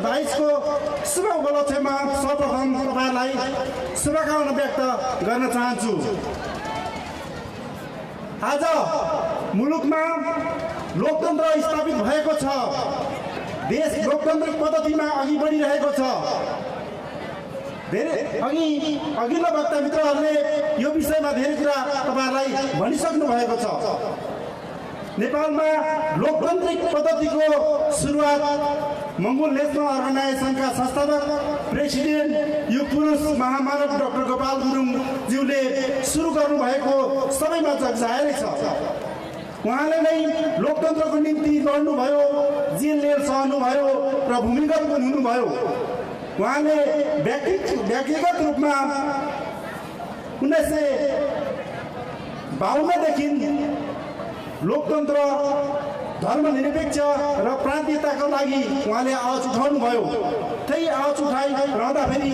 2022 को शुभ उपलक्ष्यमा सर्वप्रथम तपाईलाई शुभकामना व्यक्त गर्न चाहन्छु। आज मुलुकमा लोकतन्त्र स्थापित भएको छ, देश लोकतान्त्रिक पद्धतिमा अघि बढिरहेको छ। अघिल्लो वक्ता मित्रहरूले यो विषयमा धेरै कुरा तपाईहरुलाई भनिसक्नु भएको छ। नेपालमा लोकतान्त्रिक पद्धतिको सुरुवात मंगोल नेशनल अर्गनाइजेसनका संस्थापक प्रेसिडेन्ट युग पुरुष महामानव डाक्टर गोपाल गुरुङ ज्यूले सुरु गर्नुभएको सबैमा जगजाहेरै छ। उहाँले नै लोकतन्त्रको निम्ति लड्नुभयो, जेल सहनुभयो र भूमिगत पनि हुनुभयो। उहाँले व्यक्तिगत रूपमा 1952 देखि लोकतन्त्र, धर्मनिरपेक्ष र प्रान्तीयताको लागि उहाँले आवाज उठाउनु भयो। त्यही आवाज उठाइरहँदाखेरि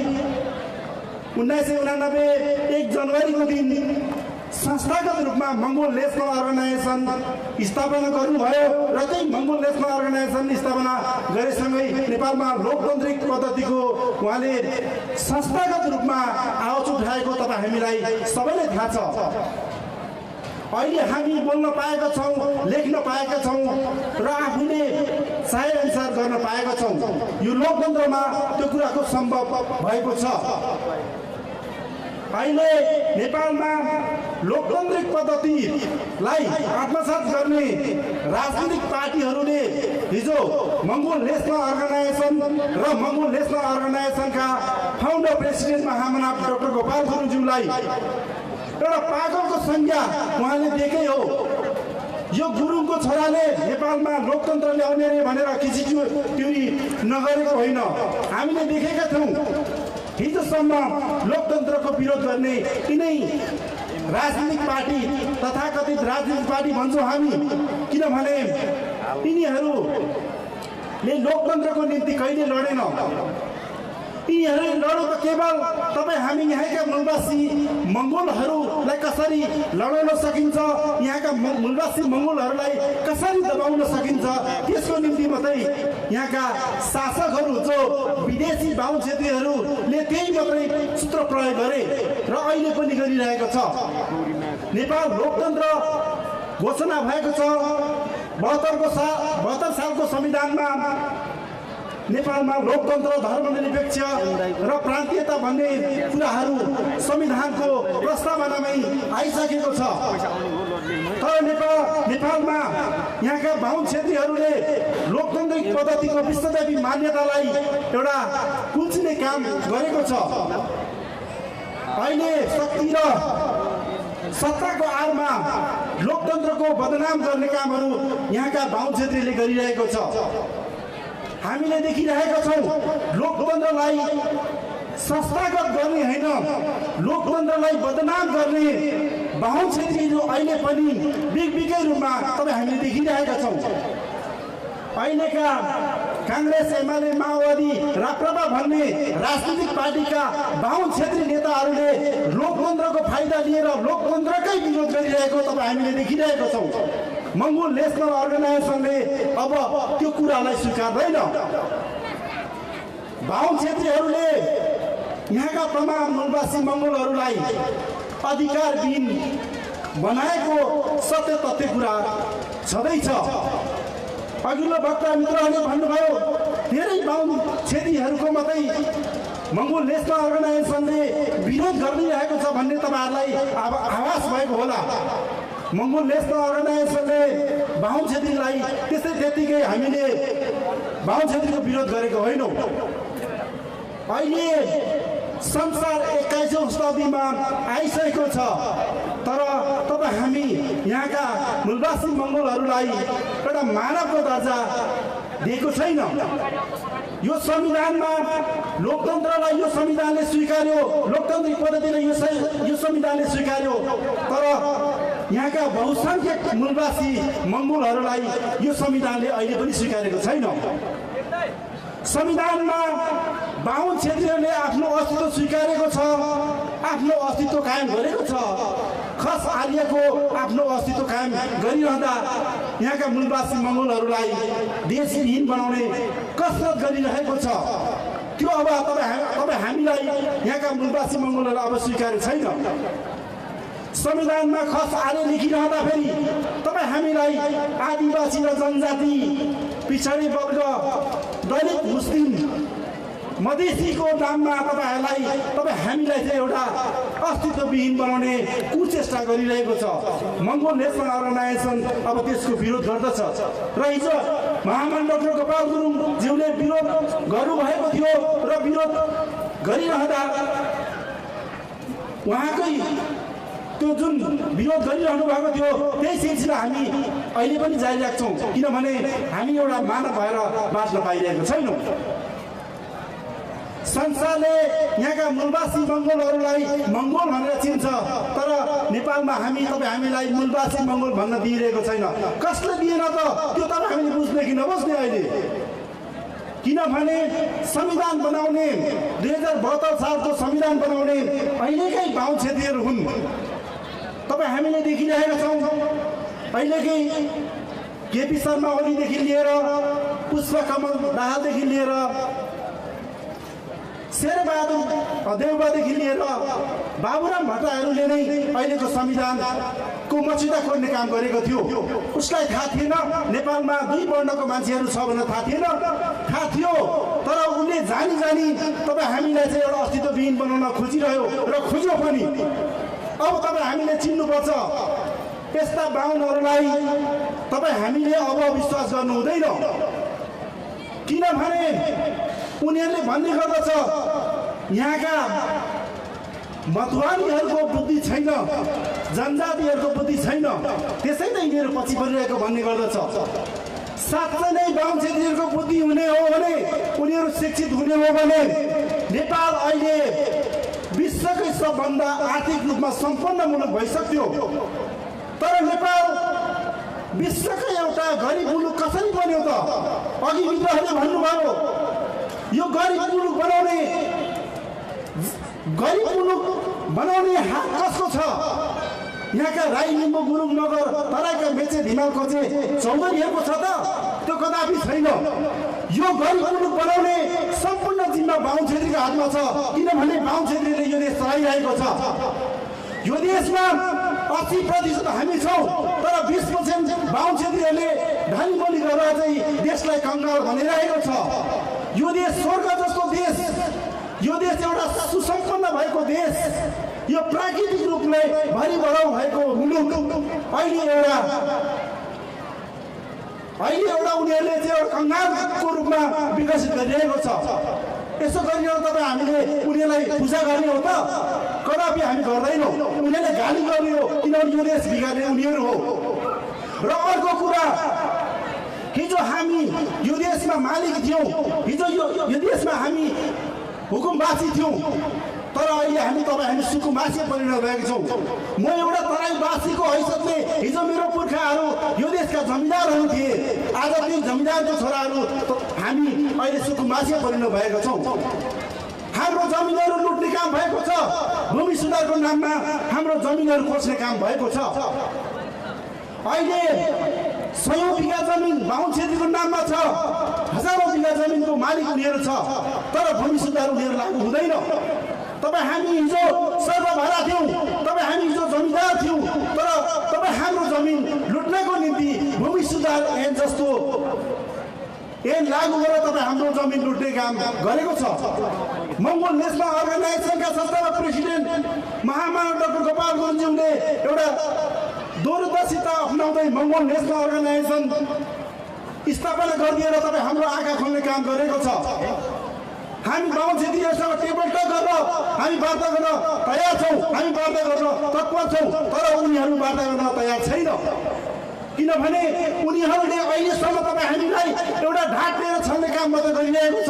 1989 1 जनवरीको दिन संस्थागत रूपमा मंगोल नेशनल अर्गनाइजेसन स्थापना गर्नुभयो र त्यही मंगोल नेशनल अर्गनाइजेसन स्थापना गरेसँगै नेपालमा लोकतान्त्रिक पद्धतिको उहाँले संस्थागत रूपमा आवाज उठाएको तपाईँ हामीलाई सबैलाई थाहा छ। अहिले हामी बोल्न पाएका छौँ, लेख्न पाएका छौँ र आफूले चाहे अनुसार गर्न पाएका छौँ। यो लोकतन्त्रमा त्यो कुराको सम्भव भएको छ। अहिले नेपालमा लोकतान्त्रिक पद्धतिलाई आत्मसात गर्ने राजनीतिक पार्टीहरूले हिजो मंगोल नेशनल अर्गनाइजेसन र मंगोल नेशनल अर्गनाइजेसनका फाउन्डर प्रेसिडेन्ट महामनाव डाक्टर गोपाल गुरुङज्यूलाई एउटा पागलको संज्ञा उहाँले दिएकै हो। यो गुरुङको छोराले नेपालमा लोकतन्त्र ल्याउने रे भनेर खिचिट्युरी नगरेको होइन। हामीले देखेका थियौँ हिजोसम्म लोकतन्त्रको विरोध गर्ने यिनै राजनीतिक पार्टी, तथाकथित राजनीतिक पार्टी भन्छौँ हामी, किनभने यिनीहरूले लोकतन्त्रको निम्ति कहिले लडेन। यिनीहरूले लड्नु त केवल तपाईँ हामी यहाँका मूलवासी मंगोलहरूलाई कसरी लडाउन सकिन्छ, यहाँका मूलवासी मंगोलहरूलाई कसरी दबाउन सकिन्छ त्यसको निम्ति मात्रै यहाँका शासकहरू जो विदेशी बाहुन क्षेत्रीहरूले त्यही मात्रै सूत्र प्रयोग गरे र अहिले पनि गरिरहेको छ। नेपाल लोकतन्त्र घोषणा भएको छ। 72 सालको संविधानमा नेपालमा लोकतन्त्र, धर्मनिरपेक्ष र प्रान्तीयता भन्ने कुराहरू संविधानको प्रस्तावनामै आइसकेको छ। तर नेपालमा यहाँका बाहुन क्षेत्रीहरूले लोकतान्त्रिक पद्धतिको विश्वव्यापी मान्यतालाई एउटा कुल्चिने काम गरेको छ। अहिले शक्ति र सत्ताको आडमा लोकतन्त्रको बदनाम गर्ने कामहरू यहाँका बाहुन क्षेत्रीले गरिरहेको छ। हामीले देखिरहेका छौँ लोकतन्त्रलाई संस्थागत गर्ने होइन, लोकतन्त्रलाई बदनाम गर्ने बाहुन क्षेत्रीहरू अहिले पनि बिगबिगै रूपमा तपाईँ हामीले देखिरहेका छौँ। अहिलेका कांग्रेस, एमाले, माओवादी, राप्रपा भन्ने राजनीतिक पार्टीका बाहुन क्षेत्रीय नेताहरूले लोकतन्त्रको फाइदा लिएर लोकतन्त्रकै विरोध गरिरहेको तपाईँ हामीले देखिरहेका छौँ। मंगोल नेशनल अर्गनाइजेसनले अब त्यो कुरालाई स्वीकार्दैन। बाहुन क्षेत्रीहरूले यहाँका तमाम मूलवासी मंगोलहरूलाई अधिकारविहीन बनाएको सत्य तथ्य कुरा छँदैछ। अघिल्लो वक्ता मित्रहरूले भन्नुभयो धेरै बाहुन क्षेत्रीहरूको मात्रै मंगोल नेशनल अर्गनाइजेसनले विरोध गरिरहेको छ भन्ने तपाईहरुलाई आभास भएको होला। मंगोल नेशनल अर्गनाइजेसनले बाहुन क्षेत्रीलाई त्यतिकै हामीले बाहुन क्षेत्रीको विरोध गरेको होइनौं। अहिले संसार 21औं शताब्दीमा आइसकेको छ, तर तपाईँ हामी यहाँका मूलवासी मंगोलहरूलाई एउटा मानवको दर्जा दिएको छैन। यो संविधानमा लोकतन्त्रलाई यो संविधानले स्वीकार्यो, लोकतान्त्रिक पद्धतिलाई यो संविधानले स्वीकार्यो, तर यहाँका बहुसंख्यक मूलवासी मंगोलहरूलाई यो संविधानले अहिले पनि स्वीकारेको छैन। संविधानमा बाहुन क्षेत्रीहरूले आफ्नो अस्तित्व स्वीकारेको छ, आफ्नो अस्तित्व कायम गरेको छ। खस आर्यको आफ्नो अस्तित्व कायम गरिरहँदा यहाँका मूलवासी मङ्गोलहरूलाई देशविहीन बनाउने कसरत गरिरहेको छ। त्यो अब तपाईँ हामीलाई यहाँका मूलवासी मङ्गोलहरूलाई अब स्वीकार छैन। संविधानमा खस आर्य लेखिरहँदा फेरि तपाईँ हामीलाई आदिवासी र जनजाति, पिछडी वर्ग, दलित, मुस्लिम, मधेसीको नाममा तपाईँ हामीलाई चाहिँ एउटा अस्तित्वविहीन बनाउने कुचेष्टा गरिरहेको छ। मङ्गोल नेसनल अर्गनाइजेसन अब त्यसको विरोध गर्दछ र हिजो महामन्त्री डाक्टर गोपाल गुरुङज्यूले विरोध गर्नुभएको थियो र विरोध गरिरहँदा उहाँकै त्यो जुन विरोध गरिरहनु भएको थियो त्यही सिलसिला हामी अहिले पनि जारी राख्छौँ, किनभने हामी एउटा मानव भएर बाँच्न पाइरहेको छैनौँ। संसारले यहाँका मूलवासी मङ्गोलहरूलाई मङ्गोल भनेर चिन्छ, तर नेपालमा हामीलाई मूलवासी मङ्गोल भन्न दिइरहेको छैन। कसले दिएन त त्यो तपाईँ हामीले बुझ्ने कि नबुझ्ने अहिले? किनभने संविधान बनाउने 2072 सालको संविधान बनाउने अहिलेकै बाहुन क्षेत्रीहरू हुन्। तपाईँ हामीले देखिरहेका छौँ अहिलेकै केपी शर्मा ओलीदेखि लिएर पुष्पकमल दाहालदेखि लिएर शेरबहादुर देउबादेखि लिएर बाबुराम भट्टराईहरूले नै अहिलेको संविधानको मस्यौदा खोज्ने काम गरेको थियो। उसलाई थाहा थिएन नेपालमा 2 वर्णको मान्छेहरू छ भनेर थाहा थिएन, थाहा थियो, तर उसले जानी तपाईँ हामीलाई चाहिँ एउटा अस्तित्वविहीन बनाउन खोजिरह्यो र खोज्यो पनि। अब तपाईँ हामीले चिन्नुपर्छ, यस्ता बाहुनहरूलाई तपाईँ हामीले अब विश्वास गर्नु हुँदैन। किनभने उनीहरूले भन्ने गर्दछ यहाँका मतवानीहरूको बुद्धि छैन, जनजातिहरूको बुद्धि छैन, त्यसै त यिनीहरू पछि परिरहेको भन्ने गर्दछ। साँच्चै नै बाहुन क्षेत्रीहरूको बुद्धि हुने हो भने, उनीहरू शिक्षित हुने हो भने नेपाल अहिले विश्वकै सबभन्दा आर्थिक रूपमा सम्पन्न मुलुक भइसक्यो। तर नेपाल विश्वकै एउटा गरिब मुलुक कसरी बन्यो त? अघि मित्रहरूले भन्नुभयो यो गरिब मुलुक बनाउने हात कसको छ? यहाँका राई, लिम्बू, गुरुङ, नगर, तराईका मेचे, धिमाल, कोचे, चौधरीहरूको छ त? त्यो कदापि छैन। यो गरिब मुलुक बनाउने सम्पूर्ण जिम्मा बाहुन क्षेत्रीको हातमा छ, किनभने बाहुन क्षेत्रीले यो देश चलाइरहेको छ। यो देशमा 80% हामी छौँ, तर 20% बाहुन क्षेत्रीहरूले ढाली बोली गरेर चाहिँ देशलाई कङ्गाल भनिरहेको छ। यो देश स्वर्ग जस्तो देश, यो देश एउटा सुसम्पन्न भएको देश, यो प्राकृतिक रूपले भरिभराउ भएको मुलुक अहिले एउटा उनीहरूले चाहिँ एउटा कङ्गालको रूपमा विकसित गरिरहेको छ। यसो गरिएर तपाईँ हामीले उनीहरूलाई पूजा गर्ने हो त? कदापि हामी गर्दैनौँ। उनीहरूले गाली गर्ने हो, किनभने यो देश बिगार्ने उनीहरू हो। र अर्को कुरा, हिजो हामी यो देशमा मालिक थियौँ, हिजो यो देशमा हामी हुकुमवासी थियौँ, तर अहिले हामी सुकुम्बासी परिणत भएका छौँ। म एउटा तराईवासीको हैसियतले हिजो मेरो पुर्खाहरू यो देशका जमिदारहरू थिए, आज ती जमिदारको छोराहरू हामी अहिले सुकुम्बासी परिणत भएका छौँ। हाम्रो जमिनहरू लुट्ने काम भएको छ, भूमि सुधारको नाममा हाम्रो जमिनहरू खोज्ने काम भएको छ। अहिले 100 बिघा जमिन बाहुन क्षेत्रीको नाममा छ, हजारौं बिघा जमिनको मालिक उनीहरू छ, तर भूमि सुधार उनीहरू लागू हुँदैन। तपाईँ हामी हिजो सर्वभरा थियौँ, तपाईँ हामी हिजो जमिनदार थियौँ, तर तपाईँ हाम्रो जमिन लुट्नको निम्ति भूमि सुधार ऐन जस्तो ऐन लागू गरेर तपाईँ हाम्रो जमिन लुट्ने काम गरेको छ। मङ्गोल नेसनल अर्गनाइजेसनका संस्थापक प्रेसिडेन्ट महामन्त्री डाक्टर गोपाल गुरुङज्यूले एउटा दूरदर्शिता अपनाउँदै मङ्गोल नेसनल अर्गनाइजेसन स्थापना गरिदिएर तपाईँ हाम्रो आँखा खोल्ने काम गरेको छ। हामी बाहुन क्षेत्रीहरूसँग टेबल टक गरेर हामी वार्ता गर्न तयार छौँ, हामी वार्ता गर्न तत्पर छौँ, तर उनीहरू वार्ता गर्न तयार छैन। किनभने उनीहरूले अहिलेसम्म तपाईँ हामीलाई एउटा ढाँट लिएर छल्ने काम मात्र गरिरहेको छ,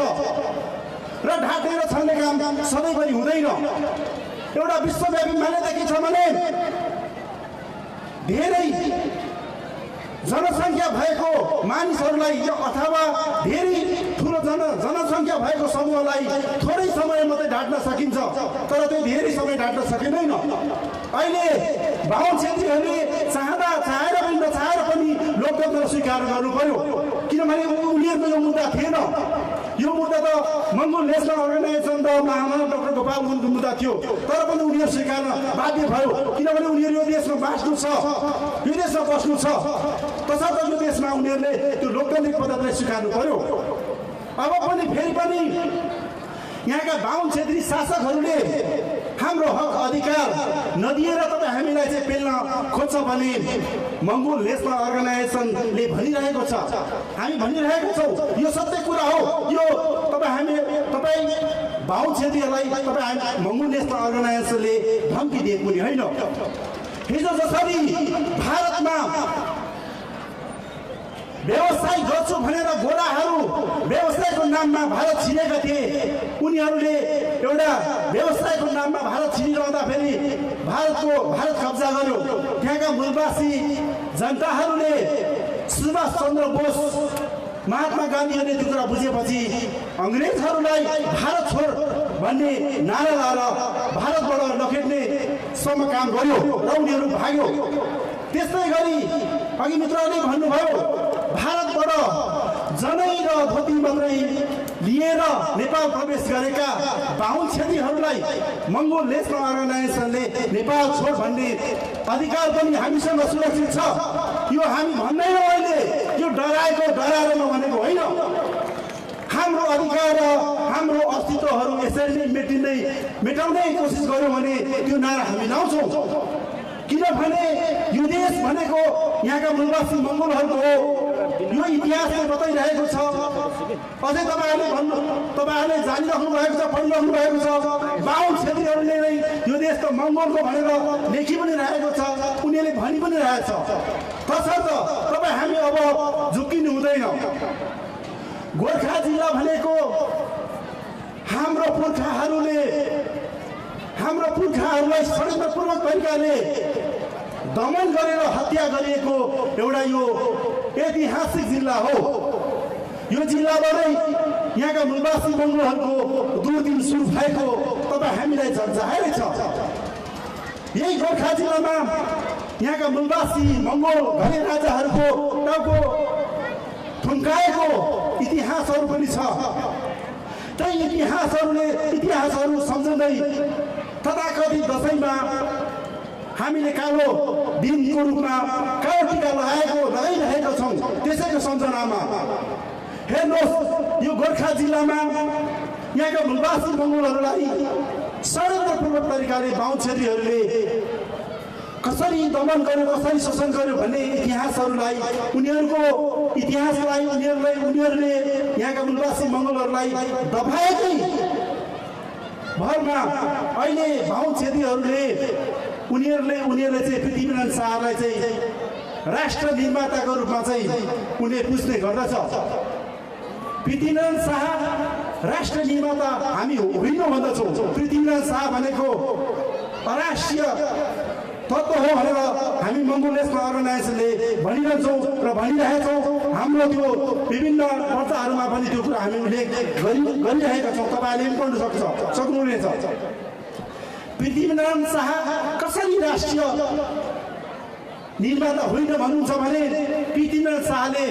र ढाँट लिएर छल्ने काम सधैँभरि हुँदैन। एउटा विश्वव्यापी मान्यता के छ भने धेरै जनसङ्ख्या भएको मानिसहरूलाई अथवा धेरै ठुलो जनसङ्ख्या भएको समूहलाई थोरै समय मात्रै ढाँट्न सकिन्छ, तर त्यो धेरै समय ढाँट्न सकिँदैन। अहिले बाहुन छेत्रीहरूले चाहेर पनि नचाहेर पनि लोकतन्त्र स्वीकार गर्नु पर्यो। किनभने उनीहरूको यो मुद्दा थिएन। यो मुद्दा त मङ्गोल नेसनल अर्गनाइजेसन र महामना डाक्टर गोपाल गुरुङको मुद्दा थियो, तर पनि उनीहरू स्वीकार्न बाध्य भयो। किनभने उनीहरू यो देशमा बाँच्नु छ, यो देशमा बस्नु छ, तसर्थ यो देशमा उनीहरूले त्यो लोकतान्त्रिक पद्धतिलाई स्वीकार्नु पर्यो। अब पनि फेरि पनि यहाँका बाहुन क्षेत्रीय शासकहरूले हाम्रो हक अधिकार नदिएर तपाईँ हामीलाई चाहिँ पेल्न खोज्छ भने मङ्गोल नेसनल अर्गनाइजेसनले भनिरहेको छ, हामी भनिरहेका छौँ, यो सत्य कुरा हो। यो तपाईँ बाहुन क्षेत्रीहरूलाई तपाईँ मङ्गोल नेसनल अर्गनाइजेसनले धम्की दिएको पनि होइन। हिजो जसरी भारतमा व्यवसाय गर्छु भनेर गोराहरू व्यवसायको नाममा भारत छिरेका थिए, उनीहरूले एउटा व्यवसायको नाममा भारत छिरिरहँदाखेरि भारत कब्जा गर्यो। त्यहाँका मूलवासी जनताहरूले सुभाष चन्द्र बोस महात्मा गान्धीहरूले त्यो कुरा बुझेपछि अङ्ग्रेजहरूलाई भारत छोड भन्ने नारा लाएर भारतबाट नखेट्ने सम्म काम गर्यो र उनीहरू भाग्यो। त्यस्तै गरी अघि मित्रहरूले भन्नुभयो, भारतबाट जनै र धोती मात्रै लिएर नेपाल प्रवेश गरेका बाहुन क्षेत्रीहरूलाई मङ्गोल नेसनल अर्गनाइजेसनले नेपाल छोड भन्ने अधिकार पनि हामीसँग सुरक्षित छ। यो हामी भन्दैनौँ अहिले, यो डराएर नभनेको होइन। हाम्रो अधिकार र हाम्रो अस्तित्वहरू यसरी नै मेटाउने कोसिस गर्यो भने त्यो नारा हामी लाउँछौँ। किनभने यो देश भनेको यहाँका मूलवासी मङ्गोलहरूको हो, यो इतिहासले बताइरहेको छ। अझै तपाईँहरूले जानिराख्नु भएको छ, पढिराख्नु भएको छ। बाहुन क्षेत्रीहरूले नै यो देश त मङ्गोलको भनेर लेखि पनि रहेको छ, उनीहरूले भनि पनि रहेछ। तसर्थ तपाईँ हामी अब झुक्किनु हुँदैन। गोर्खा जिल्ला भनेको हाम्रो पुर्खाहरूलाई षड्यन्त्रपूर्वक तरिकाले दमन गरेर हत्या गरिएको एउटा यो ऐतिहासिक जिल्ला हो। यो जिल्लाबाटै यहाँका मूलवासी मङ्गोलहरूको दुर्दिन सुरु भएको तपाईँ हामीलाई झन्झाएरै छ। यही गोर्खा जिल्लामा यहाँका मूलवासी मङ्गोल घरे राजाहरूको टाउको थुम्काएको इतिहासहरू पनि छ। ती इतिहासहरू सम्झँदै तथाकथित दसैँमा हामीले कालो दिनको रूपमा कालो टिका लगाइरहेका छौँ। त्यसैको सम्झनामा हेर्नुहोस्, यो गोर्खा जिल्लामा यहाँका मूलवासी मङ्गोलहरूलाई षड्यन्त्रपूर्वक तरिकाले बाहुन क्षेत्रीहरूले कसरी दमन गर्यो, कसरी शोषण गर्यो भन्ने इतिहासहरूलाई उनीहरूले यहाँका मूलवासी मङ्गोलहरूलाई दबाएकै भरमा अहिले बाहुन क्षेत्रीहरूले उनीहरूले चाहिँ पृथ्वीनारायण शाहलाई चाहिँ राष्ट्र निर्माताको रूपमा चाहिँ उनीहरूले पुज्ने गर्दछ। पृथ्वीनारायण शाह राष्ट्र निर्माता हामी होइनौँ भन्दछौँ। पृथ्वीनारायण शाह भनेको अराष्ट्रिय तत्त्व हो भनेर हामी मङ्गोल नेसनल अर्गनाइजेसनले भनिरहन्छौँ र भनिरहेछौँ। हाम्रो त्यो विभिन्न पर्चाहरूमा पनि त्यो कुरा हामी उल्लेख गरिरहेका छौँ। तपाईँहरूले पनि पढ्नु सक्नुहुनेछ। पृथ्वीनारायण शाह कसरी राष्ट्रिय निर्माता होइन भन्नुहुन्छ भने पृथ्वीनारायण शाहले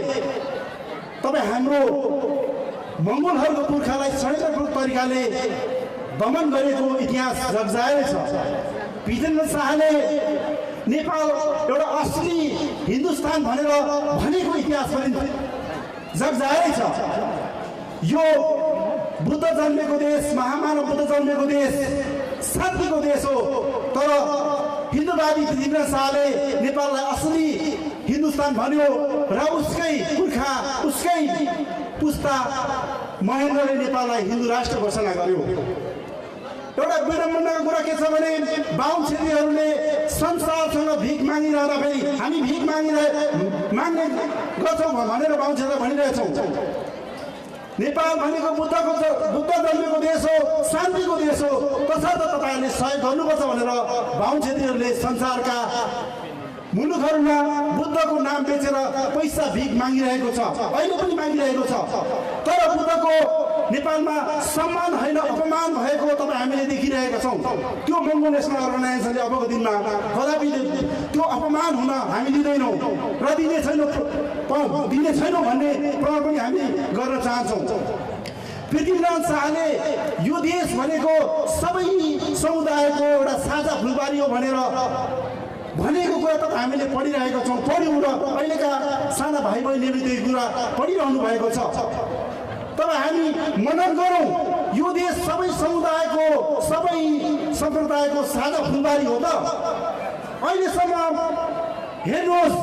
तपाईँ हाम्रो मङ्गोलहरूको पुर्खालाई षड्यन्त्रपूर्वक तरिकाले दमन गरेको इतिहास जगजाहेरै छ। पृथ्वीनारायण शाहले नेपाल एउटा असली हिन्दुस्तान भनेर भनेको इतिहास पनि जगजाहेरै छ। यो बुद्ध जन्मेको देश, महामानव बुद्ध जन्मेको देश, शान्तिको देश हो। तर हिन्दूवादी पृथ्वीनारायण शाहले नेपाललाई असली हिन्दुस्तान भन्यो र उसकै पुर्खा, उसकै पुस्ता महेन्द्रले नेपाललाई हिन्दू राष्ट्र घोषणा गर्यो। एउटा विडम्बनाको कुरा के छ भने बाहुन क्षेत्रीहरूले संसारसँग भिख मागिरहँदाखेरि हामी भिख माग्ने गर्छौँ भनेर बाहुन क्षेत्र भनिरहेछौँ। नेपाल भनेको बुद्ध जन्मेको देश हो, शान्तिको देश हो। तसर्थ तपाईँहरूले सहयोग गर्नुपर्छ भनेर बाहुन क्षेत्रीहरूले संसारका मुलुकहरूमा बुद्धको नाम बेचेर पैसा भिख मागिरहेको छ, अहिले पनि मागिरहेको छ। तर बुद्धको नेपालमा सम्मान होइन अपमान भएको तपाईँ हामीले देखिरहेका छौँ। त्यो मङ्गोल नेसनल अर्गनाइजेसनले अबको दिनमा कदापि त्यो अपमान हुन हामी दिँदैनौँ र दिने छैनौँ भन्ने प्रमाण पनि हामी गर्न चाहन्छौँ। पृथ्वीनारायण शाहले यो देश भनेको सबै समुदायको एउटा साझा फुलबारी हो भनेको कुरा त हामीले पढिरहेका छौँ, पढ्यौँ र अहिलेका साना भाइ बहिनीले त्यही कुरा पढिरहनु भएको छ। तर हामी मनन गरौँ, यो देश सबै समुदायको सबै सम्प्रदायको साझा फुलबारी हो त? अहिलेसम्म हेर्नुहोस्,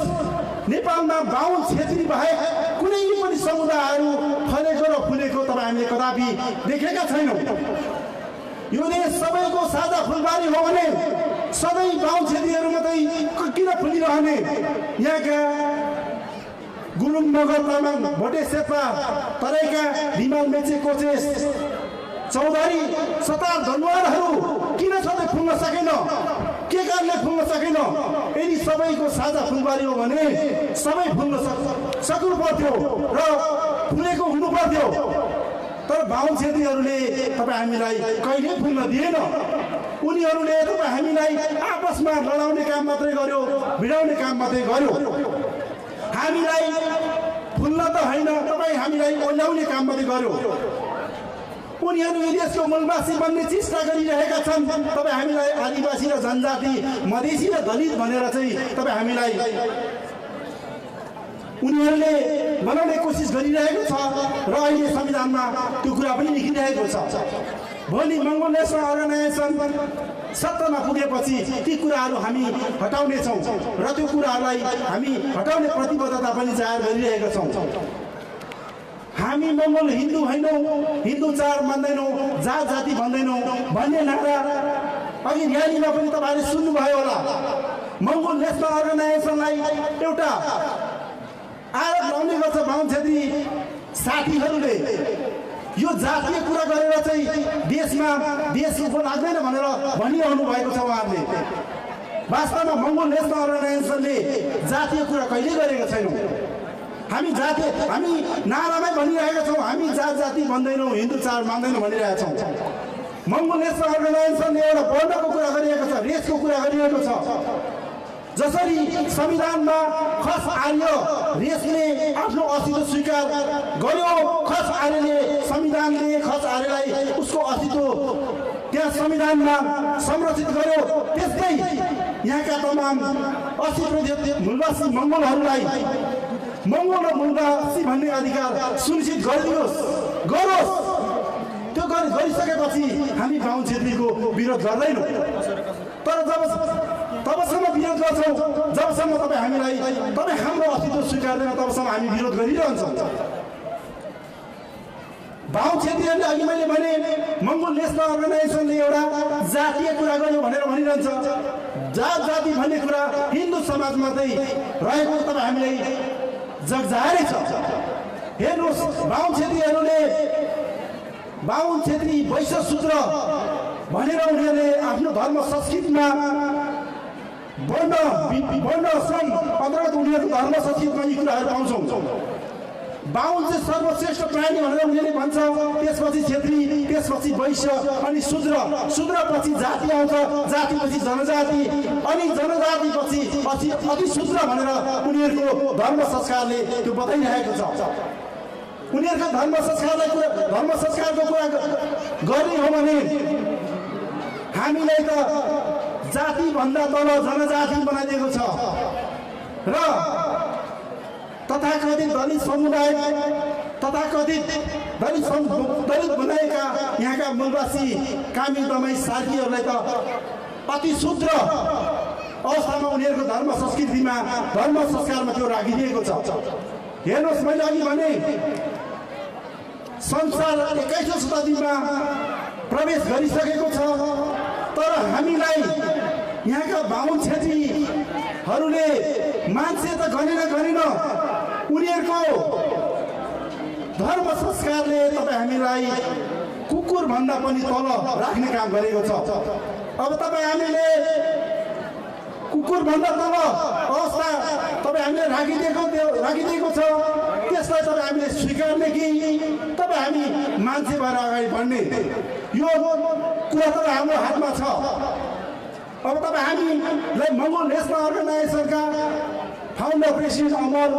नेपालमा बाहुन छेत्री बाहेक कुनै पनि समुदायहरू फलेको र फुलेको तपाईँ हामीले कदापि देखेका छैनौँ। यो देश सबैको साझा फुलबारी हो भने सधैँ बाहुन छेत्रीहरू मात्रै किन फुलिरहने? यहाँका गुरुङ मगर तामाङ भोटे शेर्पा तराईका रिमाल मेचे कोचेस चौधरी सतार दरबारहरू किन सधैँ फुल्न सकेन? के कारणले फुल्न सकेन? यदि सबैको साझा फुलबारी हो भने सबै फुल्न सक्नु पर्थ्यो र फुलेको हुनु पर्थ्यो। तर बाहुन छेत्रीहरूले तपाईँ हामीलाई कहिले फुल्न दिएन। उनीहरूले तपाईँ हामीलाई आपसमा लडाउने काम मात्रै गर्यो, भिडाउने काम मात्रै गर्यो। हामीलाई फुल्न त होइन, तपाईँ हामीलाई ओल्याउने काम मात्रै गर्यो। उनीहरू यो देशको मूलवासी बन्ने चेष्टा गरिरहेका छन्। तपाईँ हामीलाई आदिवासी र जनजाति, मधेसी र दलित भनेर चाहिँ तपाईँ हामीलाई उनीहरूले बनाउने कोसिस गरिरहेको छ र अहिले संविधानमा त्यो कुरा पनि लेखिरहेको छ। भोलि मङ्गोल नेसनल अर्गनाइजेसन सत्तामा पुगेपछि ती कुराहरू हामी हटाउनेछौँ र त्यो कुराहरूलाई हामी हटाउने प्रतिबद्धता पनि जाहेर गरिरहेका छौँ। हामी मङ्गोल हिन्दू होइनौँ, हिन्दू चाड मान्दैनौँ, जात जाति भन्दैनौँ भन्ने नारा अघि र्यालीमा पनि तपाईँहरूले सुन्नुभयो होला। मङ्गोल नेसनल अर्गनाइजेसनलाई एउटा आरोप लाउने गर्छ बाहुन छेत्री साथीहरूले, यो जातीय कुरा गरेर चाहिँ देशको लाग्दैन भनेर भनिरहनु भएको छ उहाँहरूले। वास्तवमा मङ्गोल नेसनल अर्गनाइजेसनले जातीय कुरा कहिले गरेको छैनौँ। हामी नारामै भनिरहेका छौँ, हामी जात जाति भन्दैनौँ, हिन्दू चाड मान्दैनौँ भनिरहेका छौँ। मङ्गोल नेसनल अर्गनाइजेसनले एउटा वर्णको कुरा गरिएको छ, रेसको कुरा गरिएको छ। जसरी संविधानमा खस आर्य रेसले आफ्नो अस्तित्व स्वीकार गर्यो, खस आर्यले संविधानले खस आर्यलाई उसको अस्तित्व त्यहाँ संविधानमा संरक्षित गर्यो, त्यस्तै यहाँका तमाम 80% मूलवासी मङ्गोलहरूलाई मङ्गोल र मूलवासी भन्ने अधिकार सुनिश्चित गरिदियोस्, गरोस्। त्यो गरिसकेपछि हामी बाहुन छेत्रीको विरोध गर्दैनौँ। तर तबसम्म विरोध गर्छौँ जबसम्म तपाईँ हाम्रो अस्तित्व स्वीकार्दैन, तबसम्म हामी विरोध गरिरहन्छौँ। बाहुन छेत्रीहरूले अघि मैले भने मङ्गोल नेसनल अर्गनाइजेसनले एउटा जातीय कुरा गर्यो भनेर भनिरहन्छ। जात जाति भन्ने कुरा हिन्दू समाज मात्रै रहेको तपाईँ हामीलाई जगजाहेरै छ। हेर्नुहोस्, बाहुन छेत्री वैश्य शूद्र भनेर उनीहरूले आफ्नो धर्म संस्कृतिमा वर्ण श्रम अन्तर्गत उनीहरूको धर्म संस्कृतिमा यी कुराहरू पाउँछौँ। बाहुन चाहिँ सर्वश्रेष्ठ प्राणी भनेर उनीहरूले भन्छ, त्यसपछि छेत्री, त्यसपछि वैश्य अनि शूद्रपछि जाति आउँछ, जातिपछि जनजाति अनि जनजातिपछि अति शूद्र भनेर उनीहरूको धर्म संस्कारले त्यो बताइरहेको छ। उनीहरूको धर्म संस्कारको कुरा गर्ने हो भने हामीलाई त जातिभन्दा तल जनजाति बनाइदिएको छ र तथाकथित दलित समुदाय, तथाकथित दलित बनाएका यहाँका मूलवासी कामी दमाई साथीहरूलाई त अति शूद्र अवस्थामा उनीहरूको धर्म संस्कृतिमा धर्म संस्कारमा त्यो राखिदिएको छ। हेर्नुहोस्, मैले अघि भने संसार 21औं शताब्दीमा प्रवेश गरिसकेको छ, तर हामीलाई यहाँका बाहुन छेत्रीहरूले मान्छे त गरेन, उनीहरूको धर्म संस्कारले तपाईँ हामीलाई कुकुर भन्दा पनि तल राख्ने काम गरेको छ। अब तपाईँ हामीले कुकुर भन्दा तल अवस्था तपाईँ हामीले राखिदिएको छ, त्यसलाई तपाईँ हामीले स्वीकार्ने कि तपाईँ तपाईँ हामी मान्छे भएर अगाडि बढ्ने यो कुरा तपाईँ हाम्रो हातमा छ। अब तपाईँ हामीलाई मङ्गोल नेसनल अर्गनाइजेसनका फाउन्डर प्रेसिडेन्ट अमर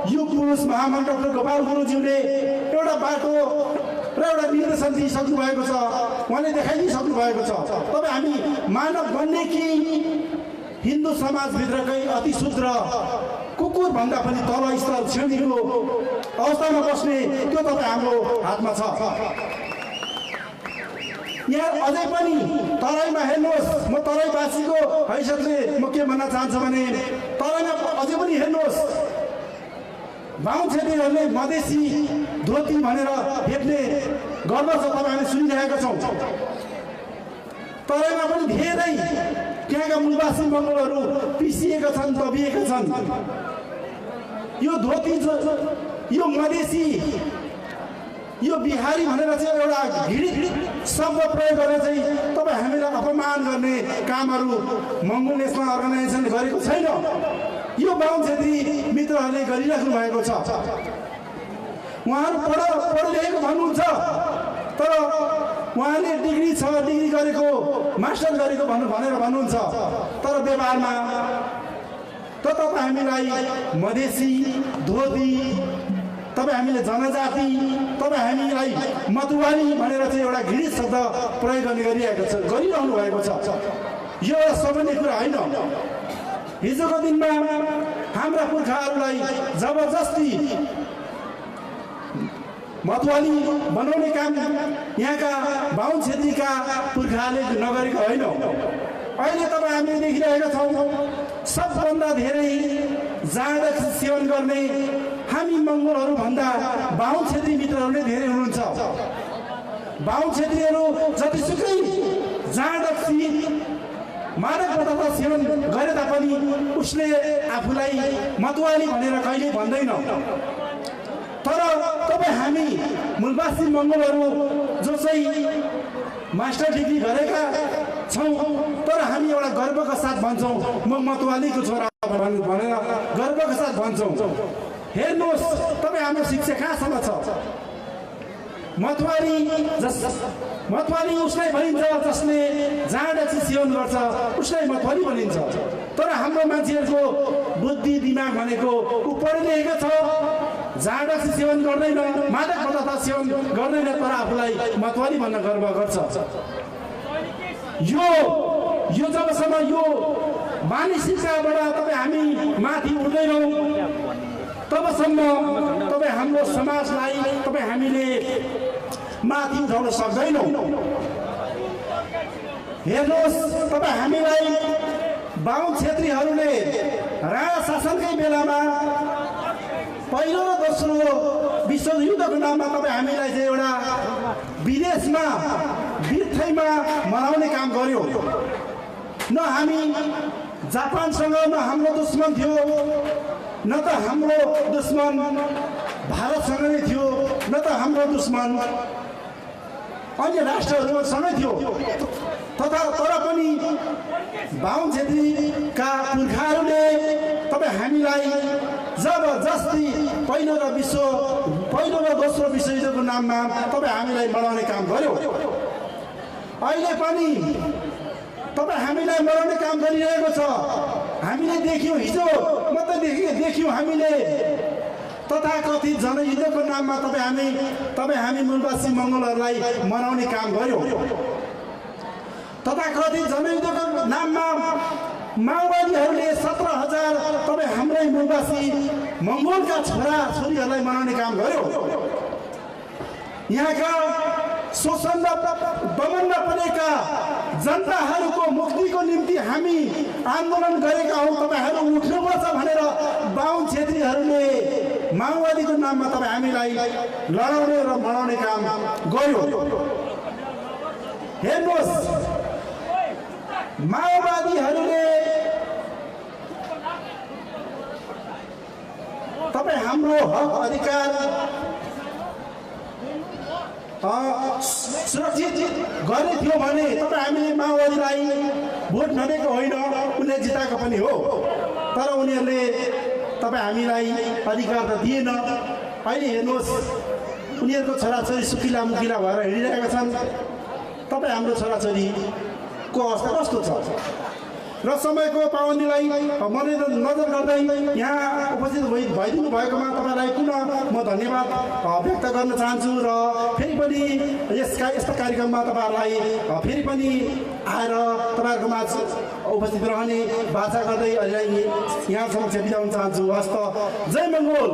युग पुरुष महामन्त्री डाक्टर गोपाल गुरुज्यूले एउटा बाटो र एउटा निर्देशन दिइसक्नु भएको छ, उहाँले देखाइदिइसक्नु भएको छ। तपाईँ हामी मानव बन्ने कि हिन्दू समाजभित्रकै अति शुद्र कुकुर भन्दा पनि तल स्तर श्रेणीको अवस्थामा बस्ने त्यो तपाईँ हाम्रो हातमा छ। यहाँ अझै पनि तराईमा हेर्नुहोस्, म तराईवासीको हैसियतले म के भन्न चाहन्छु भने तराईमा अझै पनि हेर्नुहोस्, बाहुन छेत्रीहरूले मधेसी धोती भनेर भेट्ने गर्व छ, तपाईँहरूले सुनिरहेका छौँ। तराईमा पनि धेरै त्यहाँका मूलवासी मङ्गोलहरू पिसिएका छन्, दबिएका छन्। यो धोती यो मधेसी यो बिहारी भनेर चाहिँ एउटा घृणित शब्द प्रयोग गरेर चाहिँ तपाईँ हामीलाई अपमान गर्ने कामहरू मङ्गोल नेसनल अर्गनाइजेसनले गरेको छैन। यो बाहुन छेत्री मित्रहरूले गरिराख्नु भएको छ। उहाँहरू पढ-लेखेको भन्नुहुन्छ, तर उहाँले डिग्री छ, डिग्री गरेको, मास्टर गरेको भनेर भन्नुहुन्छ, तर व्यवहारमा त तपाईँ हामीलाई मधेसी धोती, तपाईँ हामीले जनजाति, तपाईँ हामीलाई मतुवाली भनेर चाहिँ एउटा घृणित शब्द प्रयोग गरिरहनु भएको छ। यो एउटा सामान्य कुरा होइन। हिजोको दिनमा हाम्रा पुर्खाहरूलाई जबरजस्ती मतुवाली बनाउने काम यहाँका बाहुन छेत्रीका पुर्खाहरूले नगरेको होइन। अहिले तपाईँ हामीले देखिरहेका छौँ, सबभन्दा धेरै जाँड सेवन गर्ने हामी मङ्गोलहरू भन्दा बाहुन छेत्री मित्रहरूले धेरै हुनुहुन्छ। बाहुन छेत्रीहरू जतिसुकै जाँड मादक पदार्थ सेवन गरे तापनि उसले आफूलाई मतुवाली भनेर कहिले भन्दैन। तर तपाईँ हामी मूलवासी मङ्गोलहरू जो चाहिँ मास्टर डिग्री गरेका छौँ, तर हामी एउटा गर्वका साथ भन्छौँ म मतुवालीको छोरा भनेर गर्वका साथ भन्छौँ। हेर्नुहोस्, तपाईँ हाम्रो शिक्षा कहाँसम्म छ। मतुवाली उसलाई भनिन्छ जसले जाँड सेवन गर्छ, उसलाई मतुवाली भनिन्छ। तर हाम्रो मान्छेहरूको बुद्धि दिमाग भनेको ऊ पढिरहेको छ, जाँड सेवन गर्दैन, मादक पदार्थ सेवन गर्दैन, तर आफूलाई मतुवाली भन्न गर्व गर्छ। यो जबसम्म यो मानसिकताबाट तपाईँ हामी माथि उठ्दैनौँ तबसम्म तपाईँ हाम्रो समाजलाई तपाईँ हामीले माथि उठाउन सक्दैनौँ। हेर्नुहोस्, तपाईँ हामीलाई बाहुन छेत्रीहरूले राणा शासनकै बेलामा पहिलो र दोस्रो विश्वयुद्धको नाममा तपाईँ हामीलाई चाहिँ एउटा विदेशमा बिर्थैमा मनाउने काम गर्यो। न हामी जापानसँग न हाम्रो दुश्मन थियो, न त हाम्रो दुश्मन भारतसँग नै थियो, न त हाम्रो दुश्मन अन्य राष्ट्रहरूसँगै थियो। तर पनि बाहुन छेत्रीका पुर्खाहरूले तपाईँ हामीलाई जबरजस्ती पहिलो र दोस्रो विश्वयुद्धको नाममा तपाईँ हामीलाई मनाउने काम गर्यो। अहिले पनि तपाईँ हामीलाई मनाउने काम गरिरहेको छ। हामीले देख्यौँ, हिजो मात्रै देख्यौँ हामीले तथाकथित जनयुद्धको नाममा तपाईँ हामी मूलवासी मङ्गोलहरूलाई मनाउने काम गर्यो। तथाकथित जनयुद्धको नाममा माओवादीहरूले 17,000 तपाईँ हाम्रै मूलवासी मङ्गोलका छोरा छोरीहरूलाई मनाउने काम गर्यो। यहाँका शोषण र दमनमा परेका जनताहरूको मुक्तिको निम्ति हामी आन्दोलन गरेका हौँ, तपाईँहरू उठ्नुपर्छ भनेर बाहुन छेत्रीहरूले माओवादीको नाममा तपाईँ हामीलाई लडाउने र मनाउने काम गर्यो। हेर्नुहोस्, माओवादीहरूले तपाईँ हाम्रो हक अधिकार सुरक्षित गर्ने थियो भने तपाईँ हामीले माओवादीलाई भोट नदिएको होइन, उनले जिताएको पनि हो। तर उनीहरूले तपाईँ हामीलाई अधिकार त दिएन। अहिले हेर्नुहोस्, उनीहरूको छोराछोरी सुकिला मुकिला भएर हिँडिरहेका छन्। तपाईँ हाम्रो छोराछोरीको अवस्था कस्तो छ र समयको पाबन्दीलाई नजर गर्दै यहाँ उपस्थित भइदिनु भएकोमा तपाईँलाई पुनः म धन्यवाद व्यक्त गर्न चाहन्छु र फेरि पनि यस्ता कार्यक्रममा तपाईँहरूलाई फेरि पनि आएर तपाईँहरूकोमा उपस्थित रहने बाचा गर्दै अहिले यहाँ समक्ष बिताउन चाहन्छु। हस्त जय मङ्गोल।